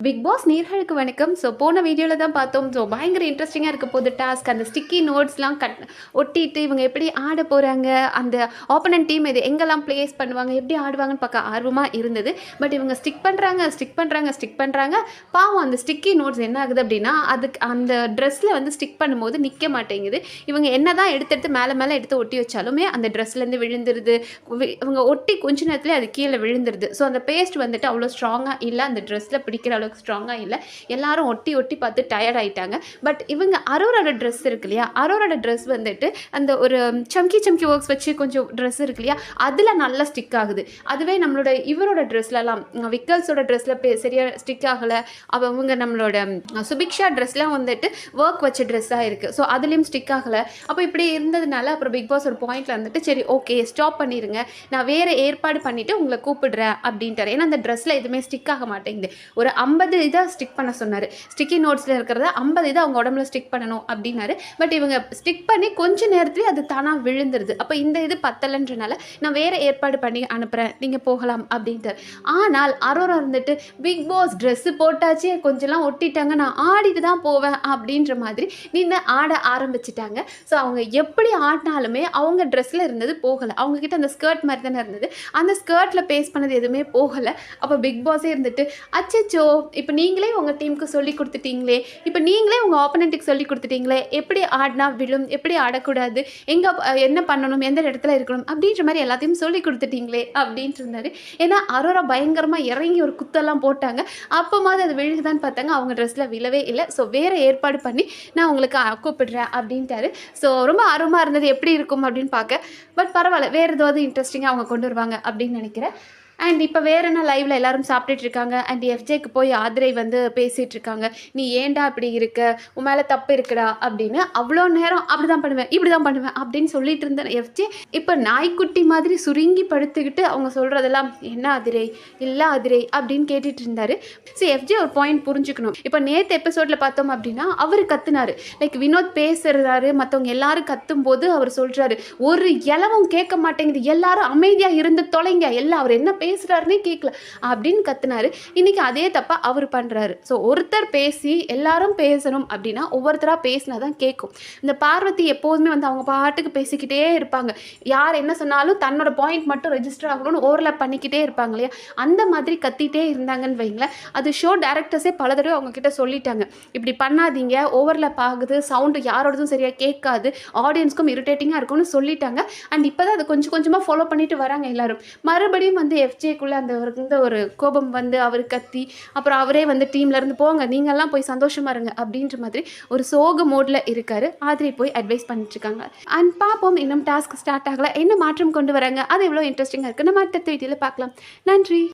Big pass நேயர்களுக்கு வணக்கம். So போன வீடியோவில் தான் பார்த்தோம். ஸோ பயங்கர இன்ட்ரெஸ்டிங்காக இருக்க போகுது டாஸ்க். அந்த ஸ்டிக்கி நோட்ஸ்லாம் ஒட்டிட்டு இவங்க எப்படி ஆட போகிறாங்க, அந்த ஆப்போனன்ட் டீம் இது எங்கெல்லாம் ப்ளேஸ் பண்ணுவாங்க, எப்படி ஆடுவாங்கன்னு பார்க்க ஆர்வமாக இருந்தது. பட் இவங்க ஸ்டிக் பண்ணுறாங்க. பாவம் அந்த ஸ்டிக்கி நோட்ஸ் என்ன ஆகுது அப்படின்னா, அதுக்கு அந்த ட்ரெஸ்ஸில் வந்து ஸ்டிக் பண்ணும்போது நிற்க மாட்டேங்குது. இவங்க என்ன தான் எடுத்து மேலே எடுத்து ஒட்டி வச்சாலுமே அந்த ட்ரெஸ்லேருந்து விழுந்துருது. இவங்க ஒட்டி கொஞ்ச நேரத்துலேயே அது கீழே விழுந்துருது. ஸோ அந்த பேஸ்ட் வந்துட்டு அவ்வளோ ஸ்ட்ராங்காக இல்லை, அந்த ட்ரெஸ்ஸில் பிடிக்கிற அளவுக்கு ஸ்ட்ராங்காக இல்லை. எல்லாரும் ஒட்டி பார்த்து டயர்ட் ஆகிட்டாங்க. பட் இவங்க அரோரோட ட்ரெஸ் இருக்கு இல்லையா, அரோரோட ட்ரெஸ் வந்துட்டு அந்த ஒரு சம்கி ஒர்க்ஸ் வச்சு கொஞ்சம் ட்ரெஸ் இருக்கு இல்லையா, அதில் நல்லா ஸ்டிக் ஆகுது. அதுவே நம்மளோட இவரோட ட்ரெஸ்லலாம் விக்கல்ஸோட ட்ரெஸ்ஸில் சரியாக ஸ்டிக் ஆகலை. அவங்க நம்மளோட சுபிக்ஷா ட்ரெஸ்லாம் வந்துட்டு ஒர்க் வச்ச ட்ரெஸ்ஸாக இருக்குது. ஸோ அதுலேயும் ஸ்டிக் ஆகலை. அப்போ இப்படி இருந்ததுனால அப்புறம் பிக் பாஸ் ஒரு பாயிண்டில் வந்துட்டு சரி ஓகே ஸ்டாப் பண்ணிடுங்க, நான் வேறு ஏற்பாடு பண்ணிவிட்டு உங்களை கூப்பிடுறேன் அப்படின்ட்டார். ஏன்னா அந்த ட்ரெஸ்ஸில் எதுவுமே ஸ்டிக் ஆக மாட்டேங்குது. ஒரு 50 இதாக ஸ்டிக் பண்ண சொன்னார். ஸ்டிக்கி நோட்ஸில் இருக்கிறத 50 இதை அவங்க உடம்புல ஸ்டிக் பண்ணணும் அப்படின்னாரு. பட் இவங்க ஸ்டிக் பண்ணி கொஞ்ச நேரத்துலேயே அது தானாக விழுந்துருது. அப்போ இந்த இது பத்தலைன்றனால நான் வேறு ஏற்பாடு பண்ணி அனுப்புகிறேன், நீங்கள் போகலாம் அப்படின்ட்டு. ஆனால் அரோரா இருந்துட்டு பிக் பாஸ் ட்ரெஸ்ஸு போட்டாச்சு, கொஞ்சம்லாம் ஒட்டிட்டாங்க, நான் ஆடிட்டு தான் போவேன் அப்படின்ற மாதிரி நின்று ஆட ஆரம்பிச்சிட்டாங்க. ஸோ அவங்க எப்படி ஆடினாலுமே அவங்க ட்ரெஸ்ஸில் இருந்தது போகலை. அவங்கக்கிட்ட அந்த ஸ்கர்ட் மாதிரி தானே இருந்தது, அந்த ஸ்கர்ட்டில் பேஸ் பண்ணது எதுவுமே போகலை. அப்போ பிக் பாஸே இருந்துட்டு அச்சச்சோ இப்போ நீங்களே உங்கள் டீமுக்கு சொல்லி கொடுத்துட்டீங்களே, இப்போ நீங்களே உங்கள் ஆப்போனண்ட்டுக்கு சொல்லி கொடுத்துட்டீங்களே, எப்படி ஆடினா விழும், எப்படி ஆடக்கூடாது, எங்கே என்ன பண்ணணும், எந்த இடத்துல இருக்கணும் அப்படின்ற மாதிரி எல்லாத்தையும் சொல்லி கொடுத்துட்டீங்களே அப்படின்ட்டு இருந்தார். ஏன்னா அரோரா பயங்கரமாக இறங்கி ஒரு குத்தெல்லாம் போட்டாங்க. அப்போ மாதிரி அது விழுகுதான்னு பார்த்தாங்க, அவங்க ட்ரெஸ்ஸில் விழவே இல்லை. ஸோ வேறு ஏற்பாடு பண்ணி நான் உங்களுக்கு கூப்பிடுறேன் அப்படின்ட்டாரு. ஸோ ரொம்ப ஆர்வமாக இருந்தது எப்படி இருக்கும் அப்படின்னு பார்க்க. பட் பரவாயில்ல, வேறு ஏதாவது இன்ட்ரெஸ்டிங்காக அவங்க கொண்டு வருவாங்க அப்படின்னு நினைக்கிறேன். அண்ட் இப்போ வேறு என்ன லைவில் எல்லோரும் சாப்பிட்டுட்டு இருக்காங்க. அண்ட் எஃப்ஜேக்கு போய் ஆதிரை வந்து பேசிகிட்டு இருக்காங்க. நீ ஏன்டா இப்படி இருக்க, உன் மேலே தப்பு இருக்குடா அப்படின்னு. அவ்வளோ நேரம் அப்படி தான் பண்ணுவேன், இப்படி தான் பண்ணுவேன் அப்படின்னு சொல்லிட்டு இருந்தேன் எஃப்ஜே. இப்போ நாய்க்குட்டி மாதிரி சுருங்கி படுத்துக்கிட்டு அவங்க சொல்கிறதெல்லாம் என்ன ஆதிரை, இல்லை ஆதிரை அப்படின்னு கேட்டுட்டு இருந்தார். சரி எஃப்ஜே ஒரு பாயிண்ட் புரிஞ்சுக்கணும். இப்போ நேற்று எபிசோடில் பார்த்தோம் அப்படின்னா அவர் கத்துனார். லைக் வினோத் பேசுகிறாரு, மற்றவங்க எல்லாரும் கத்தும்போது அவர் சொல்கிறாரு ஒரு இலவும் கேட்க மாட்டேங்குது, எல்லாரும் அமைதியாக இருந்து தொலைங்க, எல்லாம் அவர் என்ன பேசுறாருன்னே கேட்கல அப்படின்னு கத்துனாரு. இன்னைக்கு அதே தப்பா அவர் பண்றாரு. ஸோ ஒருத்தர் பேசி எல்லாரும் பேசணும் அப்படின்னா ஒவ்வொருத்தராக பேசினா தான் கேட்கும். இந்த பார்வதி எப்போதுமே வந்து அவங்க பாட்டுக்கு பேசிக்கிட்டே இருப்பாங்க. யார் என்ன சொன்னாலும் தன்னோட பாயிண்ட் மட்டும் ரெஜிஸ்டர் ஆகணும்னு ஓவர்லாப் பண்ணிக்கிட்டே இருப்பாங்க இல்லையா, அந்த மாதிரி கத்திட்டே இருந்தாங்கன்னு வைங்களேன். அது ஷோ டேரக்டர்ஸே பல தடவை அவங்க கிட்ட சொல்லிட்டாங்க, இப்படி பண்ணாதீங்க, ஓவர்லாப் ஆகுது, சவுண்டு யாரோடதும் சரியாக கேட்காது, ஆடியன்ஸ்க்கும் இரிட்டேட்டிங்காக இருக்கும்னு சொல்லிட்டாங்க. அண்ட் இப்போ தான் அதை கொஞ்சம் கொஞ்சமாக ஃபாலோ பண்ணிட்டு வராங்க எல்லாரும். மறுபடியும் வந்து எஃப்ஜேக்குள்ளே அந்த ஒரு கோபம் வந்து அவர் கத்தி அப்புறம் அவரே வந்து டீம்லேருந்து போங்க, நீங்கள்லாம் போய் சந்தோஷமாக இருங்க அப்படின்ற மாதிரி ஒரு சோக மோடில் இருக்கார். ஆதிரை போய் அட்வைஸ் பண்ணிட்டுருக்காங்க. அண்ட் பார்ப்போம், இன்னும் டாஸ்க் ஸ்டார்ட் ஆகலை, என்ன மாற்றம் கொண்டு வராங்க, அது எவ்வளோ இன்ட்ரெஸ்டிங்காக இருக்குது. நம்ம அடுத்த வீடியோவில் பார்க்கலாம். நன்றி.